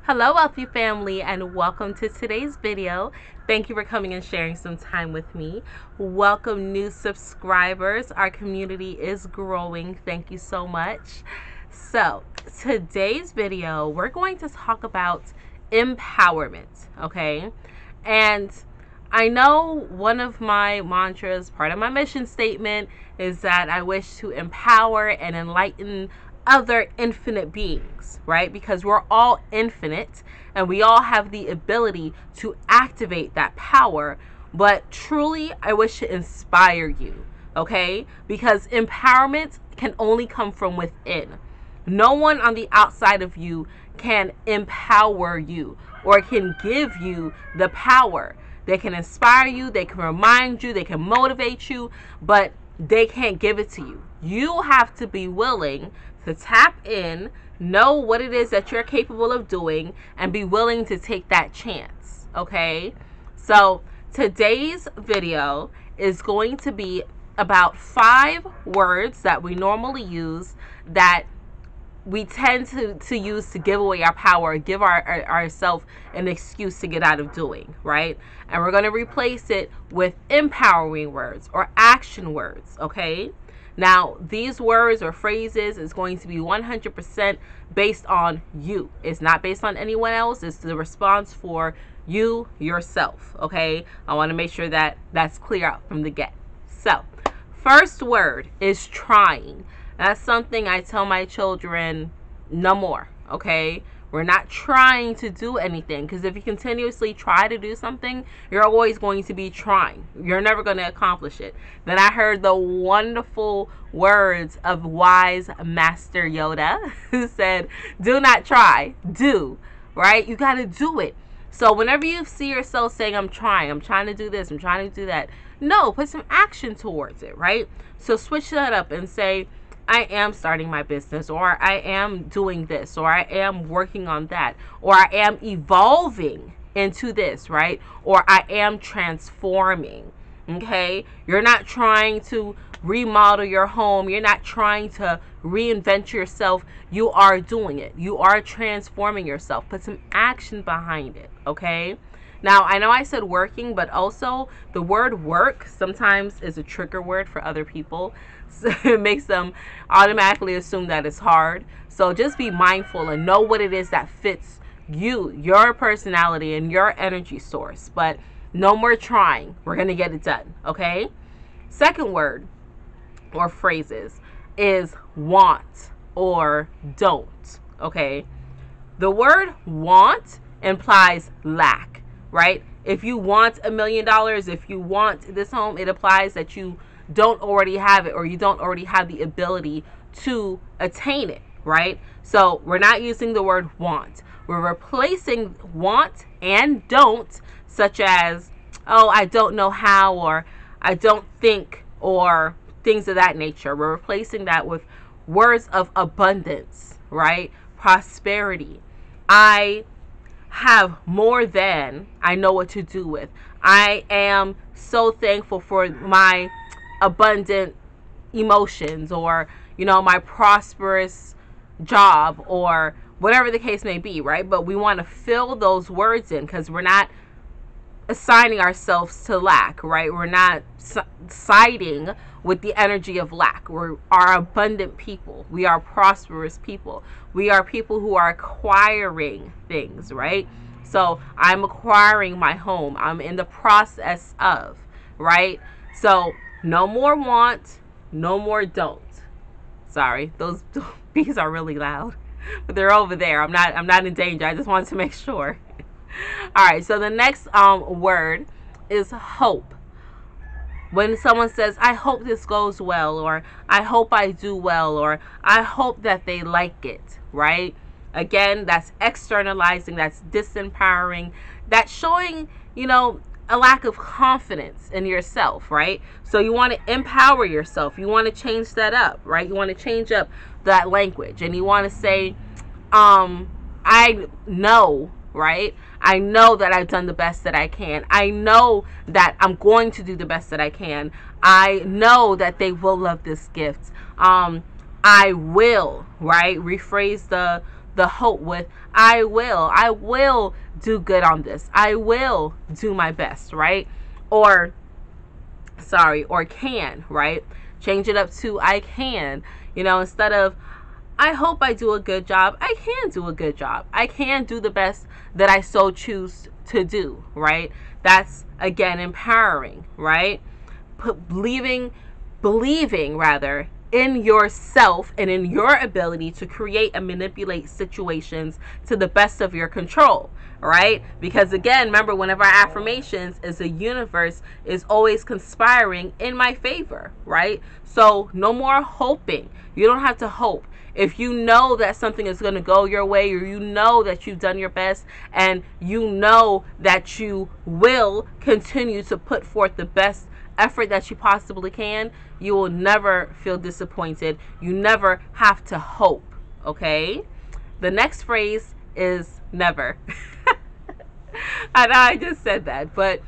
Hello, wealthy family, and welcome to today's video. Thank you for coming and sharing some time with me. Welcome, new subscribers. Our community is growing. Thank you so much. So, today's video, we're going to talk about empowerment, okay? And I know one of my mantras, part of my mission statement, is that I wish to empower and enlighten other infinite beings, right? Because we're all infinite and we all have the ability to activate that power. But truly, I wish to inspire you, okay? Because empowerment can only come from within. No one on the outside of you can empower you or can give you the power. They can inspire you, they can remind you, they can motivate you, but they can't give it to you. You have to be willing to tap in, know what it is that you're capable of doing, and be willing to take that chance, okay? So today's video is going to be about 5 words that we normally use that we tend to use to give away our power, give ourselves an excuse to get out of doing, right? And we're going to replace it with empowering words or action words, okay? Now, these words or phrases is going to be 100% based on you. It's not based on anyone else. It's the response for you, yourself, okay? I want to make sure that that's clear out from the get. So, first word is trying. That's something I tell my children, no more, okay? We're not trying to do anything, because if you continuously try to do something, you're always going to be trying. You're never going to accomplish it. Then I heard the wonderful words of wise Master Yoda, who said, do not try, do, right? You got to do it. So whenever you see yourself saying, I'm trying to do this, I'm trying to do that, no, put some action towards it, right? So switch that up and say, I am starting my business, or I am doing this, or I am working on that, or I am evolving into this, right? Or I am transforming, okay? You're not trying to remodel your home. You're not trying to reinvent yourself. You are doing it. You are transforming yourself. Put some action behind it, okay? Now, I know I said working, but also the word work sometimes is a trigger word for other people. So it makes them automatically assume that it's hard. So just be mindful and know what it is that fits you, your personality, and your energy source. But no more trying. We're going to get it done, okay? Second word or phrases is want or don't, okay? The word want implies lack. Right? If you want $1 million, if you want this home, it applies that you don't already have it, or you don't already have the ability to attain it, right? So we're not using the word want. We're replacing want and don't, such as, oh, I don't know how, or I don't think, or things of that nature. We're replacing that with words of abundance, right? Prosperity. I have more than I know what to do with. I am so thankful for my abundant emotions, or, you know, my prosperous job, or whatever the case may be, right? But we want to fill those words in, because we're not assigning ourselves to lack, right? We're not siding with the energy of lack. We are abundant people. We are prosperous people. We are people who are acquiring things, right? So I'm acquiring my home. I'm in the process of, right? So no more want, no more don't. Sorry, those bees are really loud, but they're over there. I'm not in danger. I just wanted to make sure. All right, so the next word is hope. When someone says, I hope this goes well, or I hope I do well, or I hope that they like it, right? Again, that's externalizing, that's disempowering, that's showing, you know, a lack of confidence in yourself, right? So you want to empower yourself. You want to change that up, right? You want to change up that language, and you want to say, I know, right? I know that I've done the best that I can. I know that I'm going to do the best that I can. I know that they will love this gift. I will, right? Rephrase the hope with I will do good on this. I will do my best, right? Or can, right? Change it up to I can, instead of I hope I do a good job. I can do a good job. I can do the best that I so choose to do, right? That's, again, empowering, right? Believing rather in yourself and in your ability to create and manipulate situations to the best of your control, right? Because again, remember, one of our affirmations is the universe is always conspiring in my favor, right? So no more hoping. You don't have to hope. If you know that something is going to go your way, or you know that you've done your best, and you know that you will continue to put forth the best effort that you possibly can, you will never feel disappointed. You never have to hope, okay? The next phrase is never. I know I just said that, but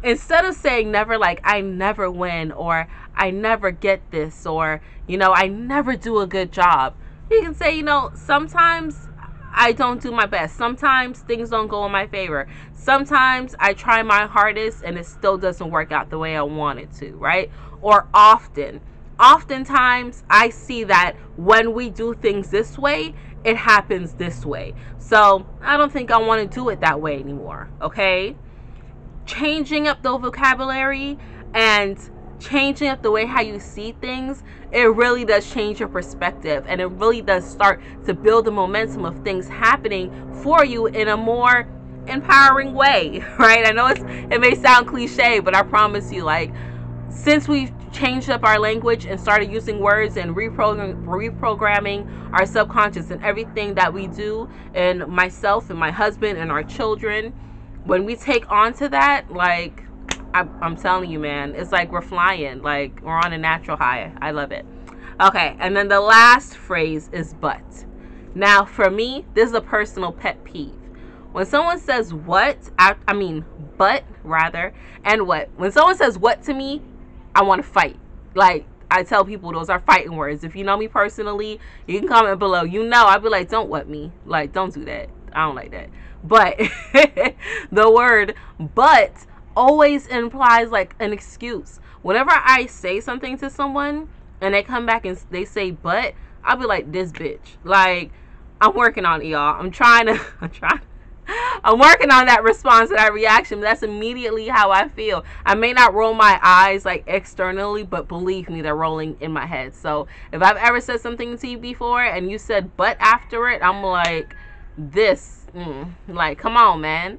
instead of saying never, like I never win, or I never get this, or I never do a good job, you can say, sometimes I don't do my best. Sometimes things don't go in my favor. Sometimes I try my hardest and it still doesn't work out the way I want it to, right? Or oftentimes I see that when we do things this way, it happens this way. So I don't think I want to do it that way anymore, okay? Changing up the vocabulary and changing up the way how you see things, it really does change your perspective, and it really does start to build the momentum of things happening for you in a more empowering way, right? I know it may sound cliche, but I promise you, like, since we've changed up our language and started using words and reprogramming our subconscious and everything that we do, and myself and my husband and our children, when we take on to that, like, I'm telling you, man, it's like we're flying, like we're on a natural high. I love it. Okay, and then the last phrase is but. Now, for me, this is a personal pet peeve. When someone says but, rather, and what? When someone says what to me, I want to fight. Like, I tell people those are fighting words. If you know me personally, you can comment below. I'll be like, don't what me. Like, don't do that. I don't like that. But the word but always implies like an excuse. Whenever I say something to someone and they come back and they say but, I'll be like, this bitch. Like, I'm working on it, y'all. I'm working on that response, that reaction. That's immediately how I feel. I may not roll my eyes like externally, but believe me, they're rolling in my head. So if I've ever said something to you before and you said but after it, I'm like, like, come on, man.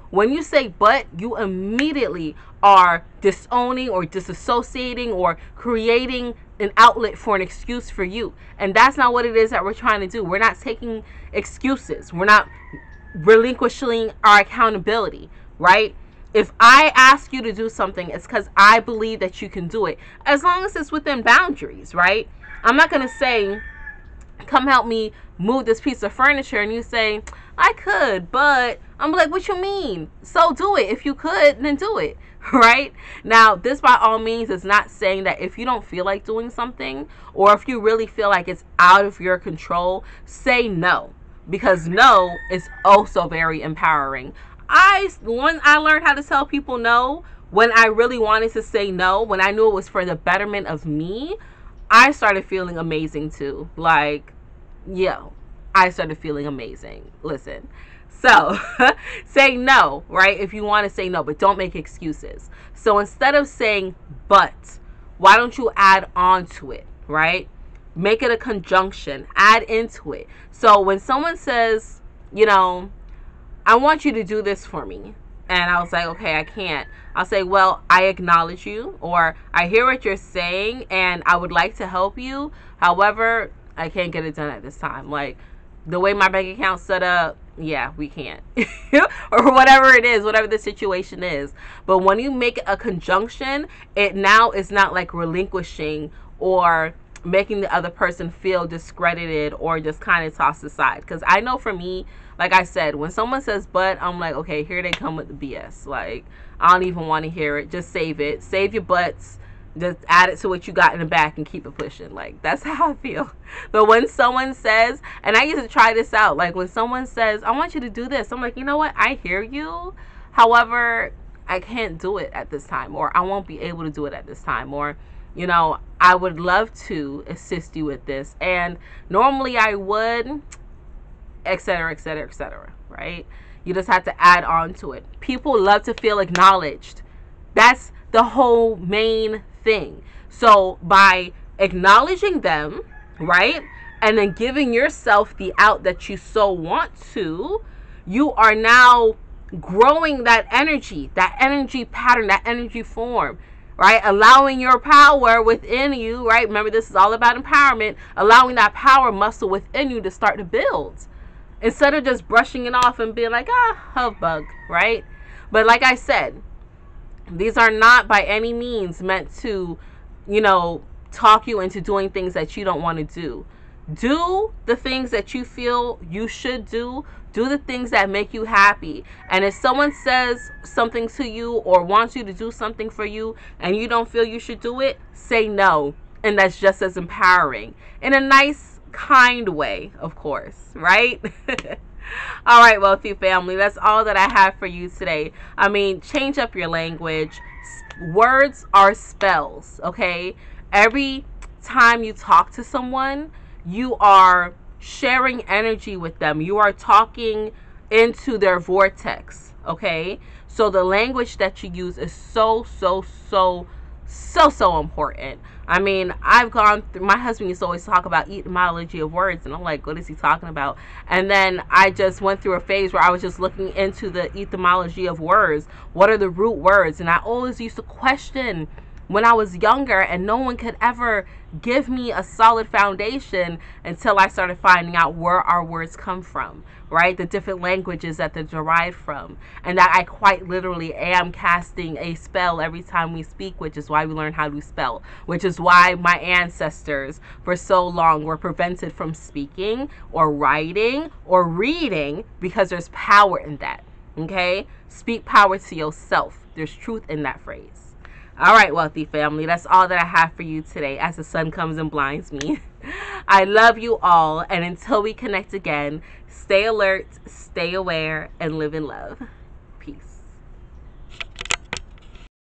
When you say but, you immediately are disowning or disassociating or creating an outlet for an excuse for you. And that's not what it is that we're trying to do. We're not taking excuses. We're not relinquishing our accountability, right? If I ask you to do something, it's because I believe that you can do it, as long as it's within boundaries, right? I'm not going to say, come help me move this piece of furniture, and you say, I could, but I'm like, what you mean? So do it. If you could, then do it, right? Now, this by all means is not saying that if you don't feel like doing something, or if you really feel like it's out of your control, say no, because no is also very empowering. When I learned how to tell people no, when I really wanted to say no, when I knew it was for the betterment of me, I started feeling amazing too. Like, I started feeling amazing. Listen. So, say no, right? If you want to say no, but don't make excuses. So instead of saying but, why don't you add on to it, right? Make it a conjunction. Add into it. So when someone says, I want you to do this for me, and I was like, okay, I can't. I'll say, well, I acknowledge you, or I hear what you're saying, and I would like to help you. However, I can't get it done at this time. Like, the way my bank account's set up, we can't. Or whatever it is, whatever the situation is. But when you make a conjunction, it now is not like relinquishing or making the other person feel discredited or just kind of tossed aside. Because I know for me, like I said, when someone says but, I'm like, okay, here they come with the BS. Like, I don't even want to hear it. Just save it. Save your buts. Just add it to what you got in the back and keep it pushing. Like, that's how I feel. But when someone says, and I used to try this out, like when someone says, I want you to do this, I'm like, you know what? I hear you. However, I can't do it at this time, or I won't be able to do it at this time, or, you know, I would love to assist you with this. And normally I would, etc., etc., etc., right? You just have to add on to it. People love to feel acknowledged. That's the whole main thing. So by acknowledging them, right, and then giving yourself the out that you so want to, you are now growing that energy pattern, that energy form, right? Allowing your power within you, right? Remember, this is all about empowerment, allowing that power muscle within you to start to build, instead of just brushing it off and being like, humbug, right? But like I said, these are not by any means meant to, you know, talk you into doing things that you don't want to do. Do the things that you feel you should do. Do the things that make you happy. And if someone says something to you or wants you to do something for you and you don't feel you should do it, say no. And that's just as empowering. In a nice, kind way, of course, right? All right, wealthy family, that's all that I have for you today. I mean, change up your language. Words are spells, okay? Every time you talk to someone, you are sharing energy with them. You are talking into their vortex, okay? So the language that you use is so important. I mean, I've gone through, my husband used to always talk about etymology of words, and I'm like, what is he talking about? And then I just went through a phase where I was just looking into the etymology of words. What are the root words? And I always used to question when I was younger, and no one could ever give me a solid foundation until I started finding out where our words come from, right? The different languages that they're derived from, and that I quite literally am casting a spell every time we speak, which is why we learn how to spell, which is why my ancestors for so long were prevented from speaking or writing or reading, because there's power in that, okay? Speak power to yourself. There's truth in that phrase. All right, wealthy family, that's all that I have for you today as the sun comes and blinds me. I love you all, and until we connect again, stay alert, stay aware, and live in love.